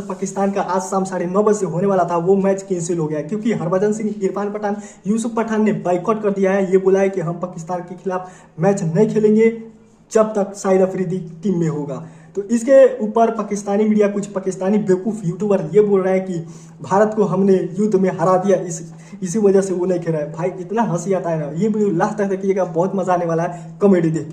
पाकिस्तान का आज शाम 9:30 होने वाला था, वो मैच कैंसिल हो गया क्योंकि हरभजन सिंह, इरफान पठान, यूसुफ पठान ने बाइकआउट कर दिया है। ये बोला है कि हम पाकिस्तान के खिलाफ मैच नहीं खेलेंगे जब तक शाहिद अफरीदी टीम में होगा। तो इसके ऊपर पाकिस्तानी मीडिया, कुछ पाकिस्तानी बेवकूफ़ यूट्यूबर ये बोल रहे हैं कि भारत को हमने युद्ध में हरा दिया, इसी वजह से वो नहीं खेल रहा है। भाई इतना हंसी आता है ना, ये वीडियो लास्ट तक देखिएगा, बहुत मजा आने वाला है कॉमेडी देख के।